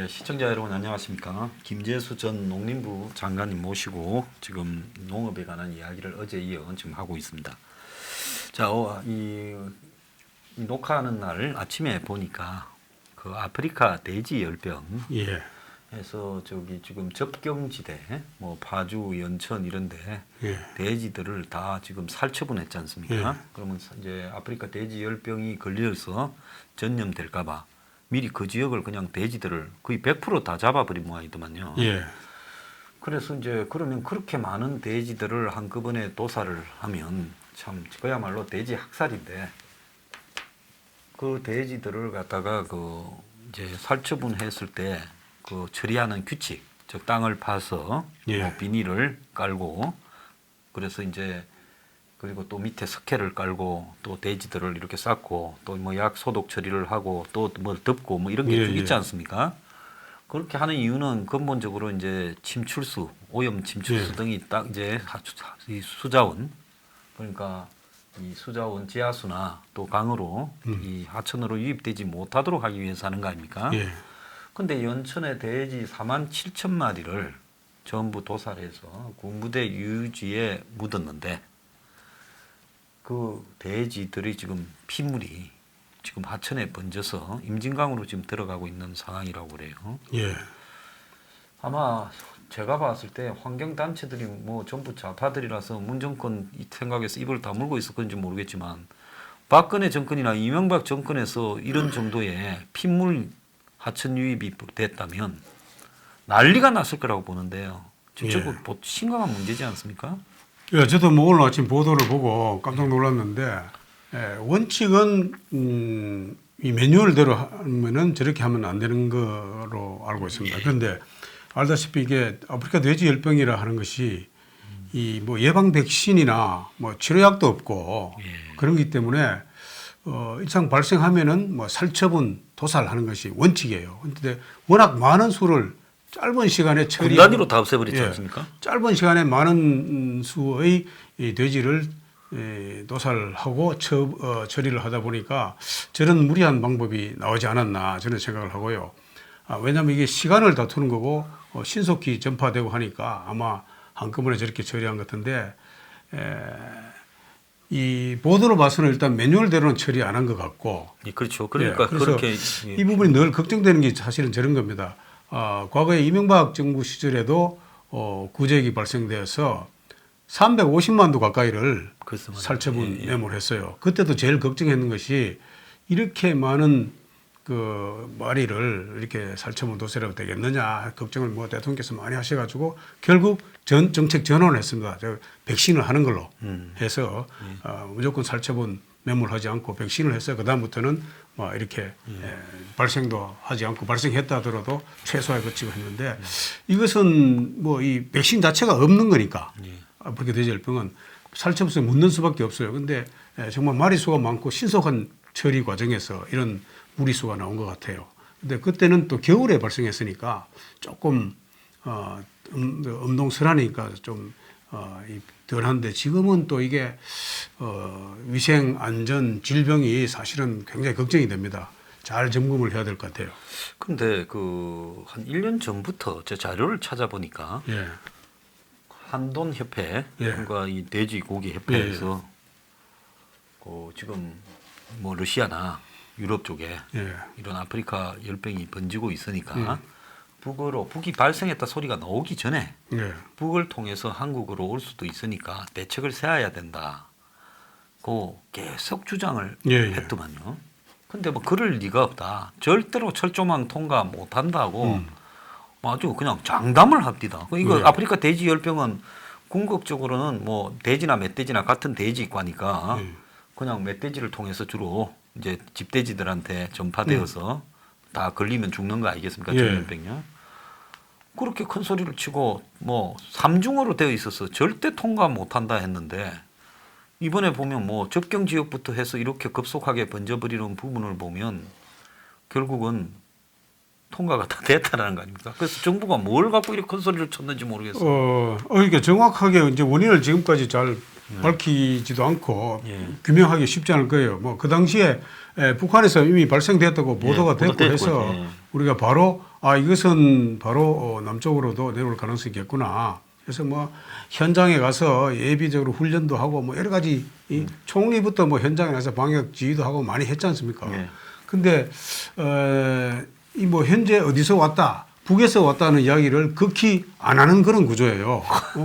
예, 시청자 여러분 안녕하십니까? 김재수 전 농림부 장관님 모시고 지금 농업에 관한 이야기를 어제 이어 지금 하고 있습니다. 자, 이 녹화하는 날 아침에 보니까 그 아프리카 돼지 열병 예. 해서 저기 지금 접경지대 뭐 파주, 연천 이런데 예. 돼지들을 다 지금 살처분했지 않습니까? 예. 그러면 이제 아프리카 돼지 열병이 걸려서 전염될까봐 미리 그 지역을 그냥 돼지들을 거의 100% 다 잡아버린 모양이더만요. 예. 그래서 이제 그러면 그렇게 많은 돼지들을 한꺼번에 도살을 하면 참 그야말로 돼지 학살인데 그 돼지들을 갖다가 그 이제 살처분했을 때 그 처리하는 규칙, 즉 땅을 파서 예. 뭐 비닐을 깔고 그래서 이제 그리고 또 밑에 석회를 깔고 또 돼지들을 이렇게 쌓고 또 뭐 약 소독 처리를 하고 또 뭐 덮고 뭐 이런 게 예, 쭉 예. 있지 않습니까? 그렇게 하는 이유는 근본적으로 이제 침출수, 오염 침출수 예. 등이 딱 이제 이 수자원 그러니까 이 수자원 지하수나 또 강으로 이 하천으로 유입되지 못하도록 하기 위해서 하는 거 아닙니까? 예. 근데 연천의 돼지 4만 7천 마리를 전부 도살해서 군부대 유지에 묻었는데 그 돼지들이 지금 핏물이 지금 하천에 번져서 임진강으로 지금 들어가고 있는 상황이라고 그래요. 예. 아마 제가 봤을 때 환경단체들이 뭐 전부 좌파들이라서 문정권 이 생각에서 입을 다물고 있었건지 모르겠지만 박근혜 정권이나 이명박 정권에서 이런 정도의 핏물 하천 유입이 됐다면 난리가 났을 거라고 보는데요. 진짜 예. 그 심각한 문제지 않습니까? 예, 저도 뭐 오늘 아침 보도를 보고 깜짝 놀랐는데 원칙은 이 매뉴얼대로 하면은 저렇게 하면 안 되는 거로 알고 있습니다. 그런데 알다시피 이게 아프리카 돼지 열병이라 하는 것이 이 뭐 예방 백신이나 뭐 치료약도 없고 그런 기 때문에 일상 발생하면은 뭐 살처분 도살하는 것이 원칙이에요. 그런데 워낙 많은 수를 짧은 시간에 처리 분단위로 다 없애버리지 예. 않습니까? 짧은 시간에 많은 수의 이 돼지를 도살하고 처리를 하다 보니까 저런 무리한 방법이 나오지 않았나 저는 생각을 하고요. 왜냐하면 이게 시간을 다투는 거고 신속히 전파되고 하니까 아마 한꺼번에 저렇게 처리한 것 같은데 이 보도로 봐서는 일단 매뉴얼대로는 처리 안 한 것 같고 예, 그렇죠. 그러니까 그래서 그렇게 이 부분이 늘 걱정되는 게 사실은 저런 겁니다. 과거에 이명박 정부 시절에도 구제액이 발생되어서 350만도 가까이를 글쎄 말이에요. 살처분 예, 예. 매몰했어요. 그때도 제일 걱정했는 것이 이렇게 많은 그 마리를 이렇게 살처분 도살해도 되겠느냐 걱정을 뭐 대통령께서 많이 하셔가지고 결국 정책 전환을 했습니다. 백신을 하는 걸로 해서 무조건 살처분 매몰하지 않고 백신을 해서 그 다음부터는 뭐 이렇게 발생도 하지 않고 발생했다 하더라도 최소화에 그치고 했는데 이것은 뭐 이 백신 자체가 없는 거니까 아프리카 돼지열병은 살처분에 묻는 수밖에 없어요. 근데 정말 마리수가 많고 신속한 처리 과정에서 이런 무리수가 나온 것 같아요. 근데 그때는 또 겨울에 발생했으니까 조금 음동설하니까 좀 덜한데 지금은 또 이게 위생 안전 질병이 사실은 굉장히 걱정이 됩니다. 잘 점검을 해야 될 것 같아요. 근데 그 한 1년 전부터 제 자료를 찾아보니까 예. 한돈협회 예. 그러니까 이 돼지고기 협회에서 그 지금 뭐 러시아나 유럽 쪽에 예. 이런 아프리카 열병이 번지고 있으니까 북이 발생했다 소리가 나오기 전에 예. 북을 통해서 한국으로 올 수도 있으니까 대책을 세워야 된다. 고 계속 주장을 예, 예. 했더만요. 근데 뭐 그럴 리가 없다. 절대로 철조망 통과 못 한다고 아주 그냥 장담을 합니다. 이거 예. 아프리카 돼지 열병은 궁극적으로는 뭐 돼지나 멧돼지나 같은 돼지과니까 그냥 멧돼지를 통해서 주로 이제 집돼지들한테 전파되어서 다 걸리면 죽는 거 아니겠습니까? 예. 전염병이요. 그렇게 큰 소리를 치고 뭐 삼중어로 되어 있어서 절대 통과 못 한다 했는데 이번에 보면 뭐 접경 지역부터 해서 이렇게 급속하게 번져버리는 부분을 보면 결국은 통과가 다 됐다라는 거 아닙니까? 그래서 정부가 뭘 갖고 이렇게 큰 소리를 쳤는지 모르겠어요. 그러니까 정확하게 이제 원인을 지금까지 잘 밝히지도 않고 예. 규명하기 쉽지 않을 거예요. 뭐 그 당시에 북한에서 이미 발생됐다고 보도가 예, 됐고 보도됐고, 해서 예. 우리가 바로 이것은 바로 남쪽으로도 내려올 가능성이 있겠구나. 그래서 뭐 현장에 가서 예비적으로 훈련도 하고 뭐 여러 가지 이 총리부터 뭐 현장에 가서 방역 지휘도 하고 많이 했지 않습니까? 예. 근데 이 뭐 현재 어디서 왔다, 북에서 왔다는 이야기를 극히 안 하는 그런 구조예요.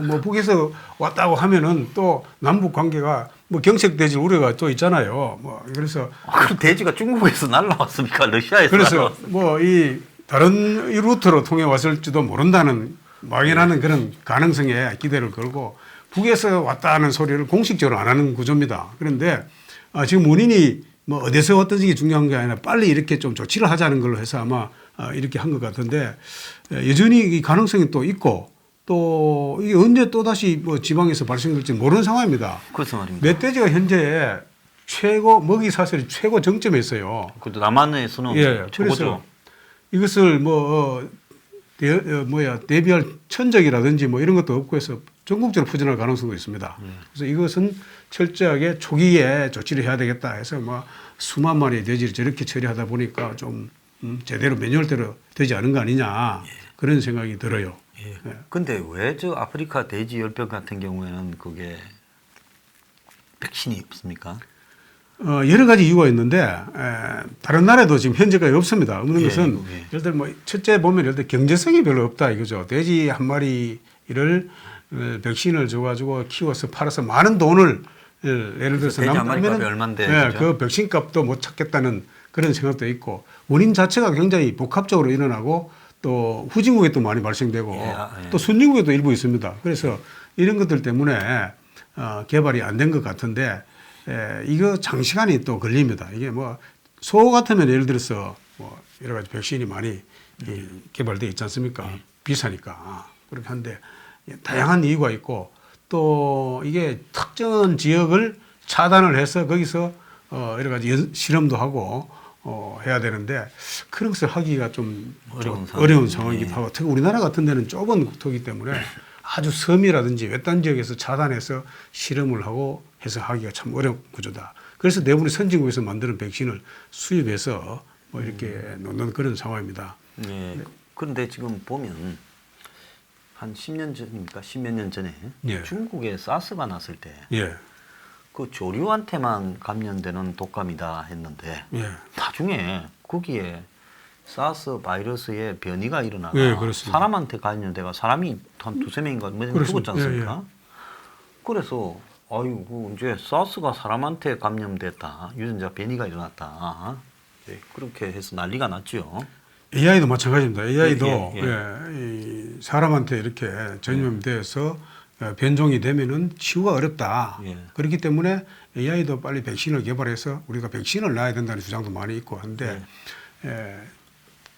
뭐 북에서 왔다고 하면은 또 남북 관계가 뭐 경색돼질 우려가 또 있잖아요. 뭐 그래서 그 돼지가 중국에서 날라왔습니까? 러시아에서 그래서 날라왔습니까? 뭐 이 다른 이 루트로 통해 왔을지도 모른다는 막연하는 그런 가능성에 기대를 걸고 북에서 왔다는 소리를 공식적으로 안 하는 구조입니다. 그런데 지금 원인이 뭐 어디서 왔든지 중요한 게 아니라 빨리 이렇게 좀 조치를 하자는 걸로 해서 아마 이렇게 한 것 같은데 여전히 이 가능성이 또 있고 또 이게 언제 또 다시 뭐 지방에서 발생될지 모르는 상황입니다. 그래서 말입니다. 멧돼지가 현재 최고 먹이 사슬이 최고 정점에 있어요. 그것도 남한에서는 예, 최고죠. 그래서 이것을 뭐 대비할 천적이라든지 뭐 이런 것도 없고 해서 전국적으로 퍼져날 가능성도 있습니다. 그래서 이것은 철저하게 초기에 조치를 해야 되겠다 해서 뭐 수만 마리의 돼지를 저렇게 처리하다 보니까 좀 제대로 매뉴얼대로 되지 않은 거 아니냐 그런 생각이 들어요. 예. 예. 근데 왜 저 아프리카 돼지 열병 같은 경우에는 그게 백신이 없습니까? 여러 가지 이유가 있는데 다른 나라에도 지금 현재까지 없습니다. 없는 예, 것은 예. 예를 들어 뭐 첫째 보면 예를 들어 경제성이 별로 없다 이거죠. 돼지 한 마리를 백신을 줘가지고 키워서 팔아서 많은 돈을 예를 들어서 돼지 한 마리 값이 남으면은 얼만데, 그죠? 그 백신 값도 못 찾겠다는 그런 생각도 있고 원인 자체가 굉장히 복합적으로 일어나고 또 후진국에 또 많이 발생되고 예. 또 순진국에도 일부 있습니다. 그래서 이런 것들 때문에 개발이 안 된 것 같은데 이거 장시간이 또 걸립니다. 이게 뭐 소 같으면 예를 들어서 뭐 여러 가지 백신이 많이 개발되어 있지 않습니까? 비싸니까 그렇게 한데 다양한 이유가 있고 또 이게 특정한 지역을 차단을 해서 거기서 여러 가지 실험도 하고 해야 되는데 그런 것을 하기가 좀 어려운 상황이기도 하고 특히 우리나라 같은 데는 좁은 국토이기 때문에 아주 섬이라든지 외딴 지역에서 차단해서 실험을 하고 해서 하기가 참 어려운 구조다. 그래서 대부분의 선진국에서 만드는 백신을 수입해서 뭐 이렇게 놓는 그런 상황입니다. 예. 그런데 지금 보면 한 10년 전입니까? 10몇 년 전에 예. 중국에 사스가 났을 때 예, 그 조류한테만 감염되는 독감이다 했는데 예, 나중에 거기에 사스 바이러스의 변이가 일어나가 예, 그렇습니다. 사람한테 감염돼가 사람이 한 두세 명인가 몇 명 그렇습니다. 죽었지 않습니까? 예, 그래서 아이고 이제 사스가 사람한테 감염됐다. 유전자 변이가 일어났다. 예, 그렇게 해서 난리가 났죠. AI도 마찬가지입니다. AI도 예. 이 사람한테 이렇게 전염돼서 변종이 되면은 치유가 어렵다. 예. 그렇기 때문에 AI도 빨리 백신을 개발해서 우리가 백신을 놔야 된다는 주장도 많이 있고 한데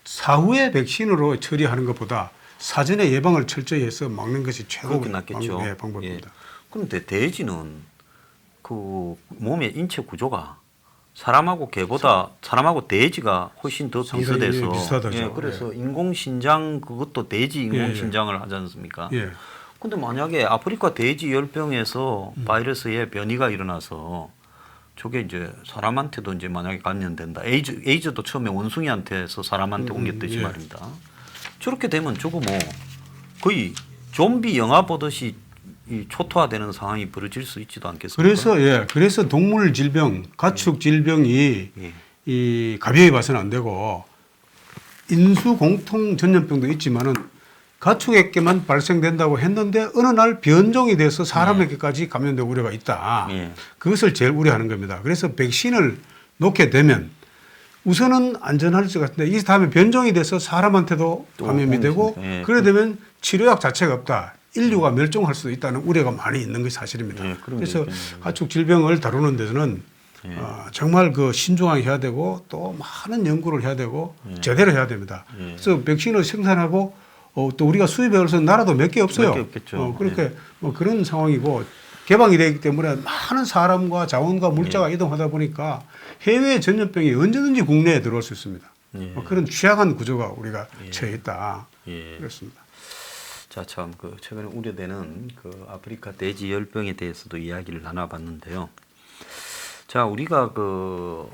사후에 백신으로 처리하는 것보다 사전에 예방을 철저히 해서 막는 것이 최고 그렇게 낫겠죠. 방법입니다. 예. 그런데 돼지는 그 몸의 인체 구조가 사람하고 개보다 사람하고 돼지가 훨씬 더 상당히 비슷해서 비슷하다죠. 예, 그래서 인공신장 그것도 돼지 인공신장을 하지 않습니까? 예. 근데 만약에 아프리카 돼지 열병에서 바이러스의 변이가 일어나서 저게 이제 사람한테도 이제 만약에 감염된다. 에이즈도 처음에 원숭이한테서 사람한테 옮겼듯이 예. 말입니다. 저렇게 되면 저거 뭐 거의 좀비 영화 보듯이 이 초토화되는 상황이 벌어질 수 있지도 않겠습니까? 그래서 동물 질병, 가축 질병이 예. 이 가벼이 봐서는 안 되고 인수 공통 전염병도 있지만은 가축에게만 발생된다고 했는데 어느 날 변종이 돼서 사람에게까지 감염될 우려가 있다. 예. 그것을 제일 우려하는 겁니다. 그래서 백신을 놓게 되면 우선은 안전할 것 같은데 이 다음에 변종이 돼서 사람한테도 또 감염이 되고 예. 그래 되면 치료약 자체가 없다. 인류가 멸종할 수도 있다는 우려가 많이 있는 것이 사실입니다. 예, 그런 게 그래서 있겠네요. 가축 질병을 다루는 데서는 예. 정말 그 신중하게 해야 되고 또 많은 연구를 해야 되고 제대로 해야 됩니다. 예. 그래서 백신을 생산하고 또 우리가 수입해올 수 있는 나라도 몇 개 없어요. 몇 개 없겠죠. 그렇게 뭐 그런 상황이고 개방이 되기 때문에 많은 사람과 자원과 물자가 이동하다 보니까 해외 전염병이 언제든지 국내에 들어올 수 있습니다. 예. 그런 취약한 구조가 우리가 처해 있다. 예. 그렇습니다. 자, 참 그 최근에 우려되는 그 아프리카 돼지 열병에 대해서도 이야기를 나눠봤는데요. 자, 우리가 그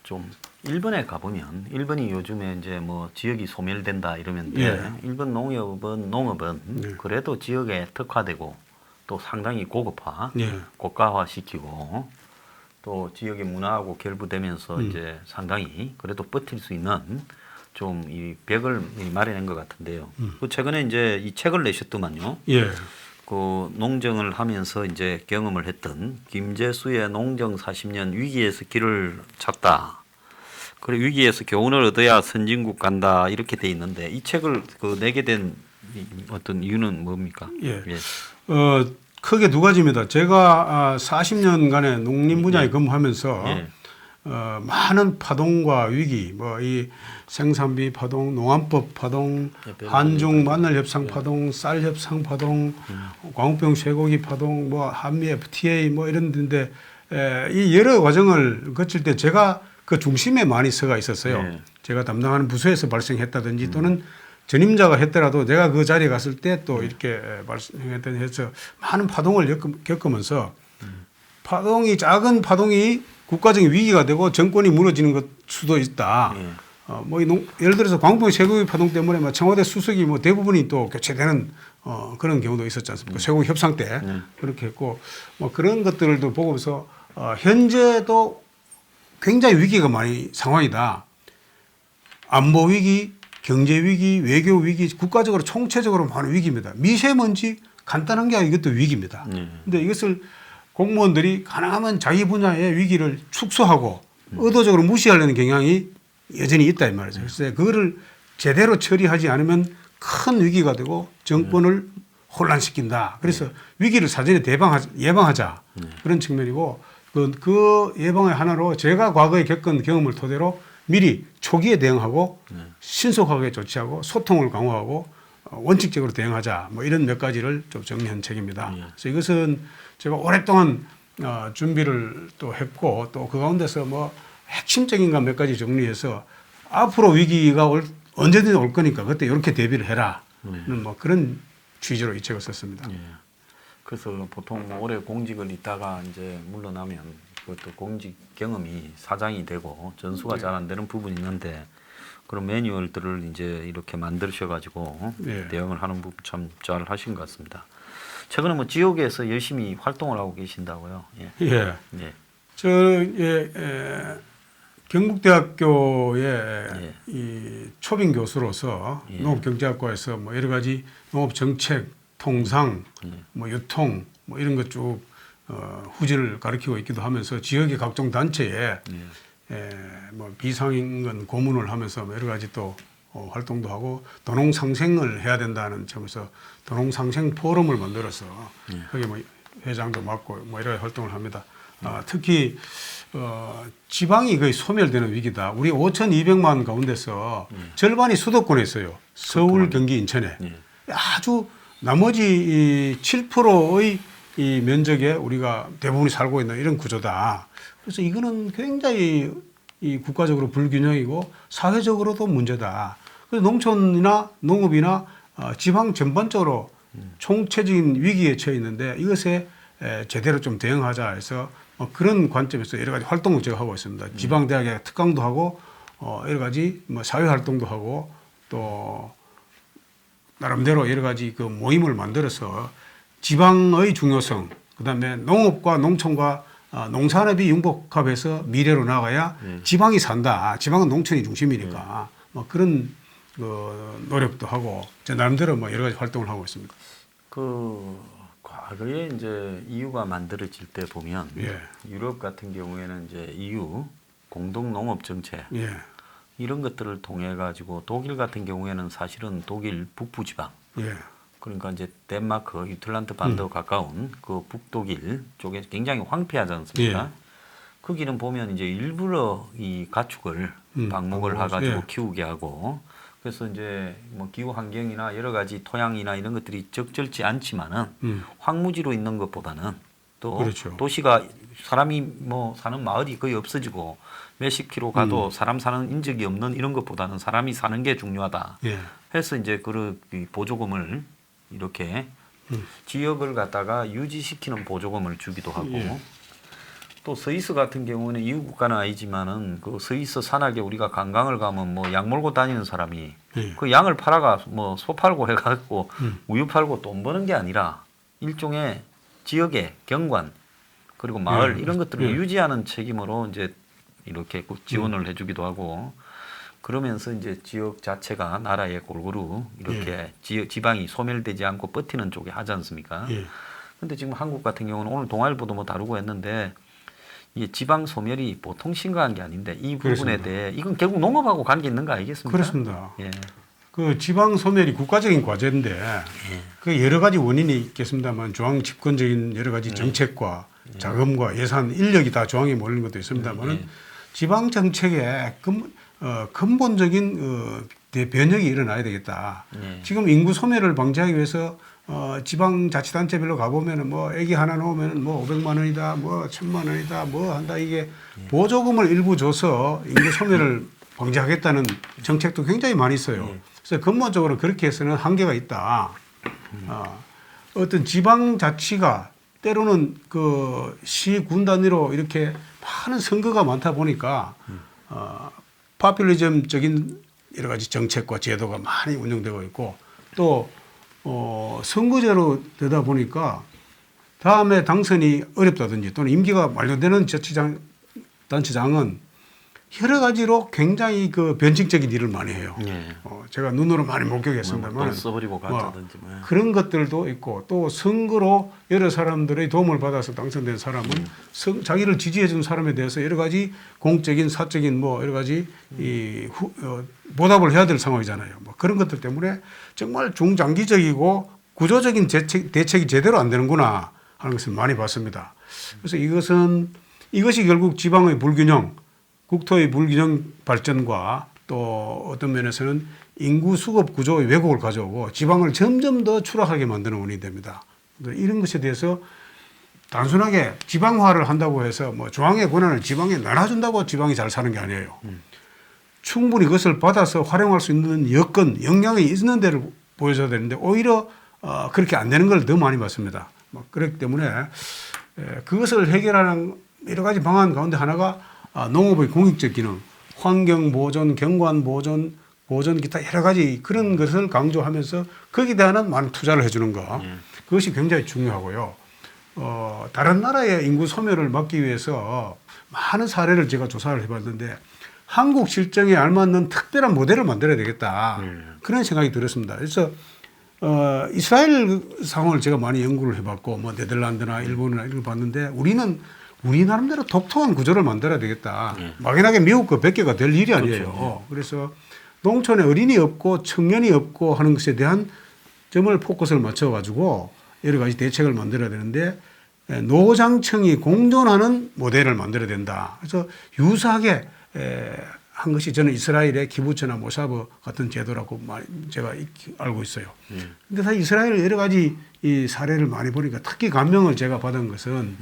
좀 일본에 가보면 일본이 요즘에 이제 뭐 지역이 소멸된다 이러면 예. 일본 농업은 예. 그래도 지역에 특화되고 또 상당히 고급화, 예. 고가화 시키고 또 지역의 문화하고 결부되면서 이제 상당히 그래도 버틸 수 있는 좀 이 벽을 마련한 것 같은데요. 그 최근에 이제 이 책을 내셨더만요. 예. 그 농정을 하면서 이제 경험을 했던 김재수의 농정 40년 위기에서 길을 찾다. 그래 위기에서 교훈을 얻어야 선진국 간다 이렇게 돼 있는데 이 책을 그 내게 된 어떤 이유는 뭡니까? 예. 예. 크게 두 가지입니다. 제가 40년간의 농림 분야에 예. 근무하면서 예. 많은 파동과 위기, 뭐 이 생산비 파동, 농안법 파동, 예, 한중 만날 협상 파동, 쌀 협상 파동, 광우병 쇠고기 파동, 뭐 한미 FTA 뭐 이런 데인데 이 여러 과정을 거칠 때 제가 그 중심에 많이 서가 있었어요. 예. 제가 담당하는 부서에서 발생했다든지 또는 전임자가 했더라도 내가 그 자리에 갔을 때 또 이렇게 발생했던 해서 많은 파동을 겪으면서 파동이 작은 파동이 국가적인 위기가 되고 정권이 무너지는 것 수도 있다. 예. 예를 들어서 광우병 쇠고기 파동 때문에 뭐 청와대 수석이 뭐 대부분이 또 교체되는 그런 경우도 있었지 않습니까? 쇠고기 협상 때 그렇게 했고 뭐 그런 것들도 보고서 현재도 굉장히 위기가 많이 상황이다. 안보 위기, 경제 위기, 외교 위기, 국가적으로 총체적으로 많은 위기입니다. 미세먼지 간단한 게 아니고 이것도 위기입니다. 근데 이것을 공무원들이 가능하면 자기 분야의 위기를 축소하고 의도적으로 무시하려는 경향이 여전히 있다 이 말이죠. 그래서 그거를 제대로 처리하지 않으면 큰 위기가 되고 정권을 혼란시킨다. 그래서 위기를 사전에 예방하자 그런 측면이고 그 예방의 하나로 제가 과거에 겪은 경험을 토대로 미리 초기에 대응하고 신속하게 조치하고 소통을 강화하고 원칙적으로 대응하자 뭐 이런 몇 가지를 좀 정리한 책입니다. 그래서 이것은 제가 오랫동안 준비를 또 했고 또 그 가운데서 뭐 핵심적인 것 몇 가지 정리해서 앞으로 위기가 언제든지 올 거니까 그때 이렇게 대비를 해라. 뭐 그런 취지로 이 책을 썼습니다. 예. 그래서 보통 뭐 오래 공직을 있다가 이제 물러나면 그것도 공직 경험이 사장이 되고 전수가 잘 안 되는 부분이 있는데 그런 매뉴얼들을 이제 이렇게 만드셔가지고 예. 대응을 하는 부분 참 잘 하신 것 같습니다. 최근에 뭐 지역에서 열심히 활동을 하고 계신다고요? 예. 예. 예. 경북대학교의 이 초빙 교수로서 예. 농업경제학과에서 뭐 여러 가지 농업 정책, 통상, 뭐 유통 뭐 이런 것 쭉 후진을 가르치고 있기도 하면서 지역의 각종 단체에 뭐 비상인권 고문을 하면서 뭐 여러 가지 또 활동도 하고 도농상생을 해야 된다는 점에서 도농상생 포럼을 만들어서 거기 뭐 회장도 맡고 뭐 이런 활동을 합니다. 특히 지방이 거의 소멸되는 위기다. 우리 5,200만 가운데서 절반이 수도권에 있어요. 서울, 경기, 인천에. 아주 나머지 이 7%의 이 면적에 우리가 대부분이 살고 있는 이런 구조다. 그래서 이거는 굉장히 이 국가적으로 불균형이고 사회적으로도 문제다. 그래서 농촌이나 농업이나 지방 전반적으로 총체적인 위기에 처해 있는데 이것에 제대로 좀 대응하자 해서 그런 관점에서 여러 가지 활동을 제가 하고 있습니다. 지방대학에 특강도 하고 여러 가지 뭐 사회활동도 하고 또 나름대로 여러 가지 그 모임을 만들어서 지방의 중요성, 그다음에 농업과 농촌과 농산업이 융복합해서 미래로 나가야 지방이 산다. 지방은 농촌이 중심이니까 뭐 그런 그 노력도 하고 제 나름대로 뭐 여러 가지 활동을 하고 있습니다. 그 과거에 이제 EU가 만들어질 때 보면 유럽 같은 경우에는 이제 EU 공동 농업 정책 이런 것들을 통해 가지고 독일 같은 경우에는 사실은 독일 북부 지방 그러니까 이제 덴마크 유틀란트 반도 가까운 그 북독일 쪽에 굉장히 황폐하지 않습니까? 거기는 보면 이제 일부러 이 가축을 방목을 해가지고 키우게 하고 그래서 이제 뭐 기후 환경이나 여러 가지 토양이나 이런 것들이 적절치 않지만은 황무지로 있는 것보다는 또 그렇죠. 도시가 사람이 뭐 사는 마을이 거의 없어지고 몇십 킬로 가도 사람 사는 인적이 없는 이런 것보다는 사람이 사는 게 중요하다. 해서 이제 그 보조금을 이렇게 지역을 갖다가 유지시키는 보조금을 주기도 하고 또 스위스 같은 경우는 EU 국가는 아니지만은 그 스위스 산악에 우리가 관광을 가면 뭐 양 몰고 다니는 사람이 예. 그 양을 팔아가 뭐 소 팔고 해가지고 음. 우유 팔고 돈 버는 게 아니라 일종의 지역의 경관 그리고 마을 예. 이런 것들을 예. 유지하는 책임으로 이제 이렇게 지원을 해주기도 하고 그러면서 이제 지역 자체가 나라에 골고루 이렇게 지방이 소멸되지 않고 버티는 쪽에 하지 않습니까? 예. 근데 지금 한국 같은 경우는 오늘 동아일보도 뭐 다루고 했는데 이 지방 소멸이 보통 심각한 게 아닌데 이 부분에 그렇습니다. 대해 이건 결국 농업하고 관계 있는 거 아니겠습니까? 그렇습니다. 예. 그 지방 소멸이 국가적인 과제인데 그 여러 가지 원인이 있겠습니다만 중앙 집권적인 여러 가지 정책과 자금과 예산, 인력이 다 중앙에 몰리는 것도 있습니다만은 지방 정책의 근본적인 변혁이 일어나야 되겠다. 지금 인구 소멸을 방지하기 위해서 지방자치단체별로 가보면은 뭐 애기 하나 놓으면은 뭐 500만 원이다, 뭐 1000만 원이다, 뭐 한다 이게 보조금을 일부 줘서 인구 소멸을 방지하겠다는 정책도 굉장히 많이 있어요. 그래서 근본적으로 그렇게 해서는 한계가 있다. 어떤 지방자치가 때로는 그 시군 단위로 이렇게 많은 선거가 많다 보니까 파퓰리즘적인 여러 가지 정책과 제도가 많이 운영되고 있고 또 선거제로 되다 보니까 다음에 당선이 어렵다든지 또는 임기가 만료되는 단체장은 여러 가지로 굉장히 그 변칙적인 일을 많이 해요. 제가 눈으로 많이 목격했습니다만 돈 써버리고 간다든지 뭐. 그런 것들도 있고 또 선거로 여러 사람들의 도움을 받아서 당선된 사람은 자기를 지지해 준 사람에 대해서 여러 가지 공적인 사적인 뭐 여러 가지 보답을 해야 될 상황이잖아요. 뭐 그런 것들 때문에 정말 중장기적이고 구조적인 대책이 제대로 안 되는구나 하는 것을 많이 봤습니다. 그래서 이것이 결국 지방의 불균형, 국토의 불균형 발전과 또 어떤 면에서는 인구 수급 구조의 왜곡을 가져오고 지방을 점점 더 추락하게 만드는 원인이 됩니다. 이런 것에 대해서 단순하게 지방화를 한다고 해서 뭐 중앙의 권한을 지방에 나눠준다고 지방이 잘 사는 게 아니에요. 충분히 그것을 받아서 활용할 수 있는 여건, 역량이 있는 데를 보여줘야 되는데 오히려 그렇게 안 되는 걸 더 많이 봤습니다. 그렇기 때문에 그것을 해결하는 여러 가지 방안 가운데 하나가 농업의 공익적 기능, 환경 보존, 경관 보존 기타 여러 가지 그런 것을 강조하면서 거기에 대한 많은 투자를 해주는 것. 그것이 굉장히 중요하고요. 다른 나라의 인구 소멸을 막기 위해서 많은 사례를 제가 조사를 해봤는데 한국 실정에 알맞는 특별한 모델을 만들어야 되겠다. 그런 생각이 들었습니다. 그래서 이스라엘 상황을 제가 많이 연구를 해봤고 뭐 네덜란드나 일본이나 이런 걸 봤는데 우리 나름대로 독특한 구조를 만들어야 되겠다. 막연하게 미국 거 100개가 될 일이 아니에요. 그래서 농촌에 어린이 없고 청년이 없고 하는 것에 대한 점을 포커스를 맞춰가지고 여러 가지 대책을 만들어야 되는데 노장청이 공존하는 모델을 만들어야 된다. 그래서 유사하게 한 것이 저는 이스라엘의 기부처나 모사브 같은 제도라고 제가 알고 있어요. 그런데 사실 이스라엘 여러 가지 이 사례를 많이 보니까 특히 감명을 제가 받은 것은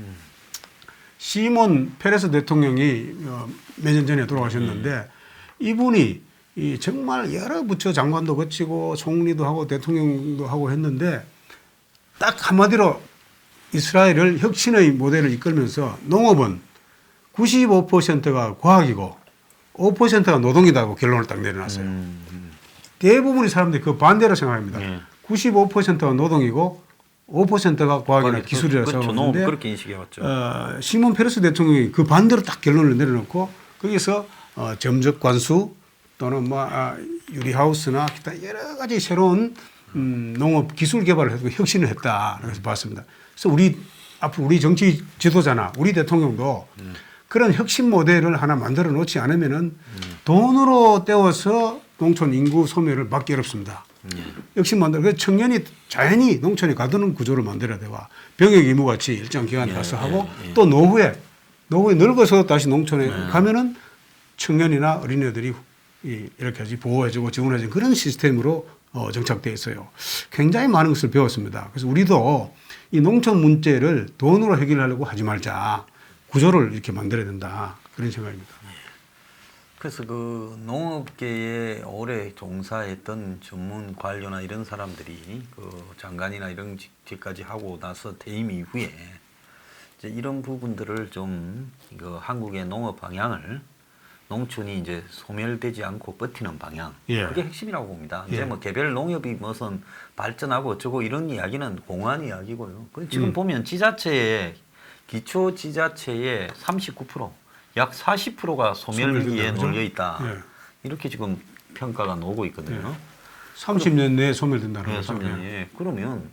시몬 페레스 대통령이 몇 년 전에 돌아가셨는데 이분이 정말 여러 부처 장관도 거치고 총리도 하고 대통령도 하고 했는데 딱 한마디로 이스라엘을 혁신의 모델을 이끌면서 농업은 95%가 과학이고 5%가 노동이다고 결론을 딱 내려놨어요. 대부분의 사람들이 그 반대로 생각합니다. 95%가 노동이고 5%가 과학이나 기술이라고 생각하는데 그렇게 인식해왔죠. 시몬 페레스 대통령이 그 반대로 딱 결론을 내려놓고 거기서 점적 관수 또는 뭐 유리하우스나 기타 여러 가지 새로운 농업 기술 개발을 해서 혁신을 했다. 그래서 봤습니다. 그래서 앞으로 우리 정치 지도자나 우리 대통령도 그런 혁신 모델을 하나 만들어 놓지 않으면은 돈으로 때워서 농촌 인구 소멸을 막기 어렵습니다. 혁신 만들어 청년이 자연히 농촌에 가두는 구조를 만들어야 되고 병역 의무 같이 일정 기간 가서 하고 또 노후에 늙어서 다시 농촌에 가면은 청년이나 어린애들이 이렇게 하지 보호해주고 지원해주는 그런 시스템으로 정착되어 있어요. 굉장히 많은 것을 배웠습니다. 그래서 우리도 이 농촌 문제를 돈으로 해결하려고 하지 말자. 구조를 이렇게 만들어야 된다. 그런 생각입니다. 그래서 그 농업계에 오래 종사했던 전문 관료나 이런 사람들이 그 장관이나 이런 직까지 하고 나서 퇴임 이후에 이제 이런 부분들을 좀 이거 한국의 농업 방향을 농촌이 이제 소멸되지 않고 버티는 방향 예. 그게 핵심이라고 봅니다. 이제 예. 뭐 개별 농업이 무슨 발전하고 어쩌고 이런 이야기는 공허한 이야기고요. 지금 보면 지자체의 기초 지자체의 39%, 약 40%가 소멸 위기에 소멸된다, 그죠? 놓여 있다. 예. 이렇게 지금 평가가 나오고 있거든요. 30년 내에 소멸된다는 네, 거죠. 3년. 예. 그러면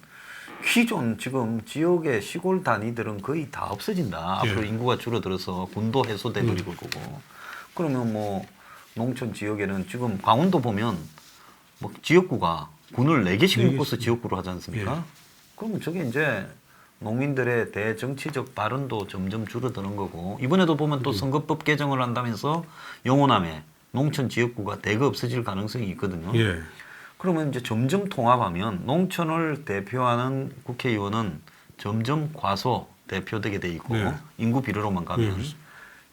기존 지금 지역의 시골 단위들은 거의 다 없어진다. 예. 앞으로 인구가 줄어들어서 군도 해소돼 버리고 거고. 그러면 뭐 농촌 지역에는 지금 강원도 보면 뭐 지역구가 군을 4개씩 네 묶어서 개씩. 지역구로 하지 않습니까? 예. 그러면 저게 이제 농민들의 대정치적 발언도 점점 줄어드는 거고 이번에도 보면 또 선거법 개정을 한다면서 영호남에 농촌 지역구가 대거 없어질 가능성이 있거든요. 예. 그러면 이제 점점 통합하면 농촌을 대표하는 국회의원은 점점 과소 대표되게 돼 있고 네. 인구 비례로만 가면 네.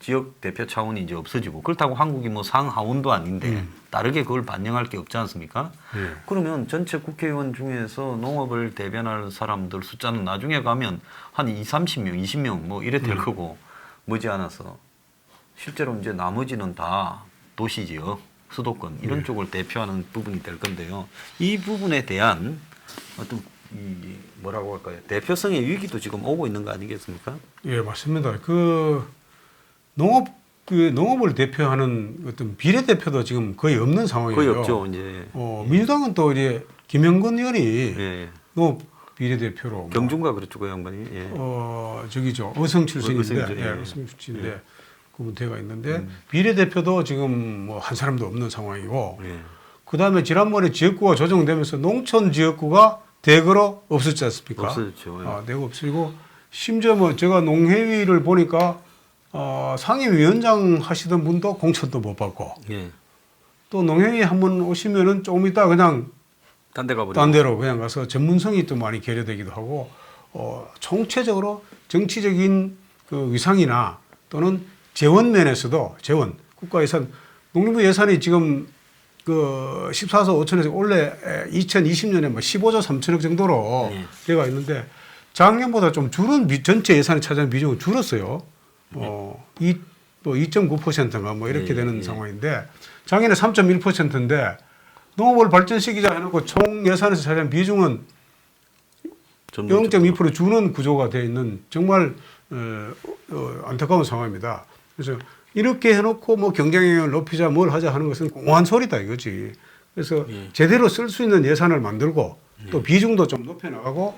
지역 대표 차원이 이제 없어지고 그렇다고 한국이 뭐 상하원도 아닌데 다르게 그걸 반영할 게 없지 않습니까? 예. 그러면 전체 국회의원 중에서 농업을 대변할 사람들 숫자는 나중에 가면 한 30명, 20명 뭐 이래 될 거고 머지않아서 실제로 이제 나머지는 다 도시 지역, 수도권 이런 쪽을 대표하는 부분이 될 건데요. 이 부분에 대한 어떤 이 뭐라고 할까요? 대표성의 위기도 지금 오고 있는 거 아니겠습니까? 예, 맞습니다. 농업을 대표하는 어떤 비례대표도 지금 거의 없는 상황이에요. 거의 없죠, 이제. 민주당은 또 이제 김영건 의원이 예. 농업 비례대표로 경중가 그랬죠, 그 양반이. 예. 저기죠. 의성 출신인데, 의성이죠, 예. 의성 출신인데 그분 대가 있는데 비례대표도 지금 뭐 한 사람도 없는 상황이고, 예. 그 다음에 지난번에 지역구가 조정되면서 농촌 지역구가 대거로 없었지 않습니까? 없어졌죠. 예. 대거 없어지고 심지어 뭐 제가 농회위를 보니까 상임위원장 하시던 분도 공천도 못 받고 예. 또 농회위 한번 오시면은 조금 있다 그냥 딴 데 가버리고. 딴 데로 그냥 가서 전문성이 또 많이 결여되기도 하고 총체적으로 정치적인 그 위상이나 또는 재원 면에서도 국가 예산 농림부 예산이 지금 그 14조 5천에서 원래 2020년에 뭐 15조 3천억 정도로 네. 되어 있는데 작년보다 좀 줄은 전체 예산이 차지하는 비중은 줄었어요. 뭐 2.9%인가 뭐 이렇게 네, 되는 네. 상황인데 작년에 3.1%인데 농업을 발전시키자 해놓고 총 예산에서 차지하는 비중은 0.2% 주는 구조가 되어 있는 정말 안타까운 상황입니다. 그래서 이렇게 해놓고 뭐 경쟁력을 높이자 뭘 하자 하는 것은 공허한 소리다 이거지. 그래서 예. 제대로 쓸 수 있는 예산을 만들고 또 비중도 좀 높여나가고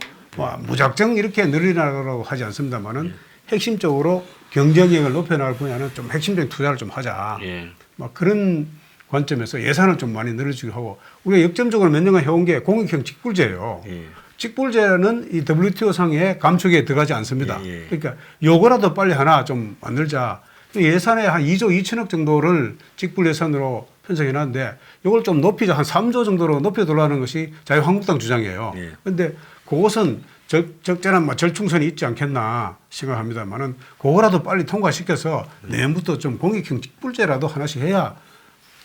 무작정 이렇게 늘려나가라고 하지 않습니다만은 핵심적으로 경쟁력을 높여나갈 분야는 좀 핵심적인 투자를 좀 하자. 예. 막 그런 관점에서 예산을 좀 많이 늘려주기로 하고 우리가 역점적으로 몇 년간 해온 게 공익형 직불제예요. 예. 직불제는 이 WTO 상의 감축에 들어가지 않습니다. 예, 예. 그러니까 요거라도 빨리 하나 좀 만들자. 예산에 한 2조 2천억 정도를 직불 예산으로 편성해 놨는데 이걸 좀 높이자 한 3조 정도로 높여달라는 것이 자유한국당 주장이에요. 예. 그런데 그것은 적절한 뭐 절충선이 있지 않겠나 생각합니다만은 그거라도 빨리 통과시켜서 내년부터 좀 공익형 직불제라도 하나씩 해야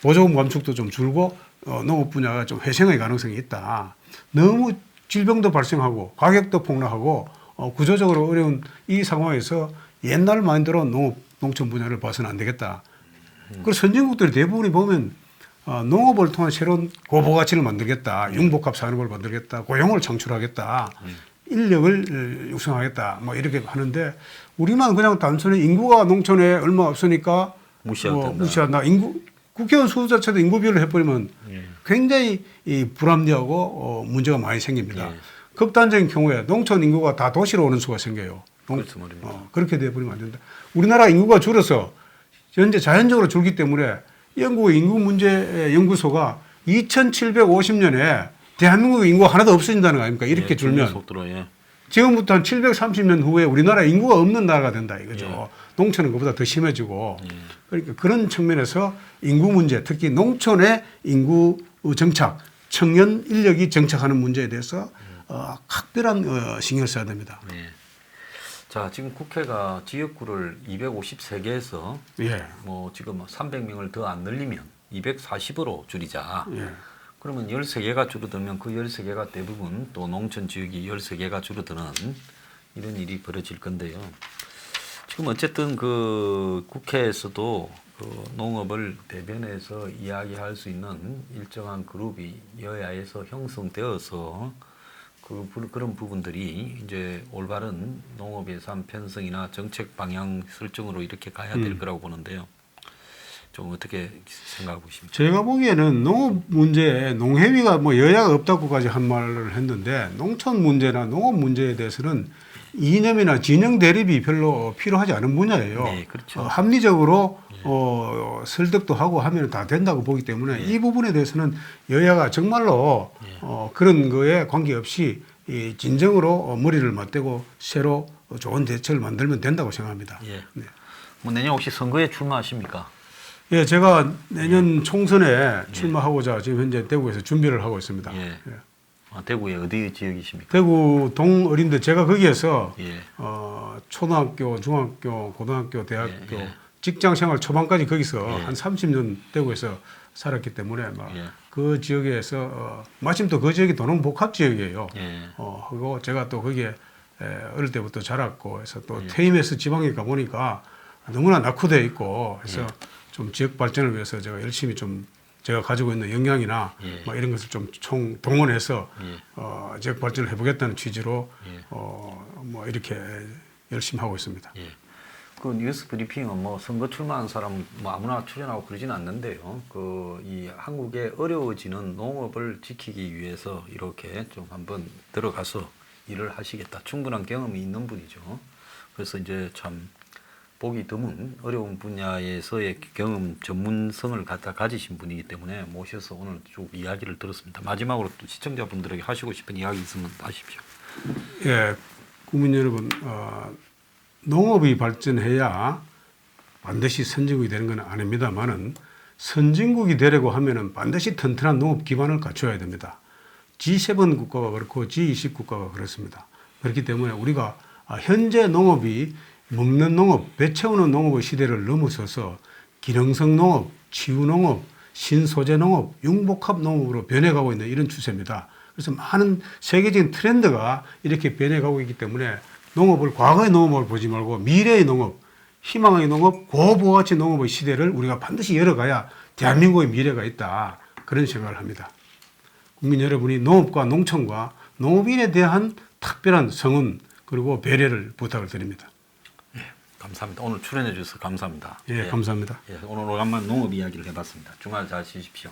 보조금 감축도 좀 줄고 농업 분야가 좀 회생의 가능성이 있다. 너무 질병도 발생하고 가격도 폭락하고 구조적으로 어려운 이 상황에서 옛날 마인드로 농촌 분야를 봐서는 안 되겠다. 그리고 선진국들 대부분이 보면 농업을 통한 새로운 고부가치를 만들겠다. 융복합 산업을 만들겠다. 고용을 창출하겠다. 인력을 육성하겠다. 뭐 이렇게 하는데 우리만 그냥 단순히 인구가 농촌에 얼마 없으니까 무시한다. 국회의원 수 자체도 인구 비율을 해버리면 굉장히 불합리하고 문제가 많이 생깁니다. 예. 극단적인 경우에 농촌 인구가 다 도시로 오는 수가 생겨요. 그렇죠, 말입니다. 그렇게 돼버리면 안 된다. 우리나라 인구가 줄어서 현재 자연적으로 줄기 때문에 영국 인구 문제 연구소가 2750년에 대한민국 인구가 하나도 없어진다는 거 아닙니까? 이렇게 줄면 속도로, 예. 지금부터 한 730년 후에 우리나라 인구가 없는 나라가 된다 이거죠. 예. 농촌은 그보다 더 심해지고 그러니까 그런 측면에서 인구 문제, 특히 농촌의 인구 정착, 청년 인력이 정착하는 문제에 대해서 각별한 신경을 써야 됩니다. 예. 자, 지금 국회가 지역구를 253개에서 예. 뭐 지금 300명을 더 안 늘리면 240으로 줄이자. 예. 그러면 13개가 줄어들면 그 13개가 대부분 또 농촌 지역이 13개가 줄어드는 이런 일이 벌어질 건데요. 지금 어쨌든 그 국회에서도 그 농업을 대변해서 이야기할 수 있는 일정한 그룹이 여야에서 형성되어서 그런 부분들이 이제 올바른 농업 예산 편성이나 정책 방향 설정으로 이렇게 가야 될 거라고 보는데요. 좀 어떻게 생각하고 계십니까? 제가 보기에는 농업 문제에 농해위가 뭐 여야가 없다고까지 한 말을 했는데 농촌 문제나 농업 문제에 대해서는 이념이나 진영 대립이 별로 필요하지 않은 분야예요. 네, 그렇죠. 합리적으로 설득도 하고 하면 다 된다고 보기 때문에 이 부분에 대해서는 여야가 정말로 그런 거에 관계없이 이 진정으로 머리를 맞대고 새로 좋은 대책을 만들면 된다고 생각합니다. 예. 네. 뭐 내년 혹시 선거에 출마하십니까? 예, 제가 내년 총선에 출마하고자 지금 현재 대구에서 준비를 하고 있습니다. 예. 아, 대구의 어디 지역이십니까? 대구 동어린데 제가 거기에서 예. 초등학교, 중학교, 고등학교, 대학교 예. 직장 생활 초반까지 거기서 예. 한 30년 대구에서 살았기 때문에 막 예. 그 지역에서 마침 또 그 지역이 도농 복합 지역이에요. 예. 그리고 제가 또 거기에 어릴 때부터 자랐고 해서 또 예. 퇴임해서 지방에 가 보니까 너무나 낙후되어 있고 해서 예. 좀 지역 발전을 위해서 제가 열심히 좀 제가 가지고 있는 역량이나 예. 막 이런 것을 좀 총 동원해서 예. 지역 발전을 해보겠다는 취지로 예. 뭐 이렇게 열심히 하고 있습니다. 예. 그 뉴스 브리핑은 뭐 선거 출마한 사람 뭐 아무나 출연하고 그러진 않는데요. 그 이 한국의 어려워지는 농업을 지키기 위해서 이렇게 좀 한번 들어가서 일을 하시겠다. 충분한 경험이 있는 분이죠. 그래서 이제 참 보기 드문 어려운 분야에서의 경험 전문성을 갖다 가지신 분이기 때문에 모셔서 오늘 쭉 이야기를 들었습니다. 마지막으로 또 시청자분들에게 하시고 싶은 이야기 있으면 하십시오. 예, 국민 여러분, 농업이 발전해야 반드시 선진국이 되는 건 아닙니다만은 선진국이 되려고 하면은 반드시 튼튼한 농업 기반을 갖춰야 됩니다. G7 국가가 그렇고 G20 국가가 그렇습니다. 그렇기 때문에 우리가 현재 농업이 먹는 농업, 배 채우는 농업의 시대를 넘어서서 기능성 농업, 치유 농업, 신소재 농업, 융복합 농업으로 변해가고 있는 이런 추세입니다. 그래서 많은 세계적인 트렌드가 이렇게 변해가고 있기 때문에 농업을 과거의 농업을 보지 말고 미래의 농업, 희망의 농업, 고부가치 농업의 시대를 우리가 반드시 열어가야 대한민국의 미래가 있다. 그런 생각을 합니다. 국민 여러분이 농업과 농촌과 농업인에 대한 특별한 성원 그리고 배려를 부탁을 드립니다. 감사합니다. 오늘 출연해 주셔서 감사합니다. 예, 감사합니다. 예, 오늘 오랜만 농업 이야기를 해봤습니다. 주말 잘 쉬십시오.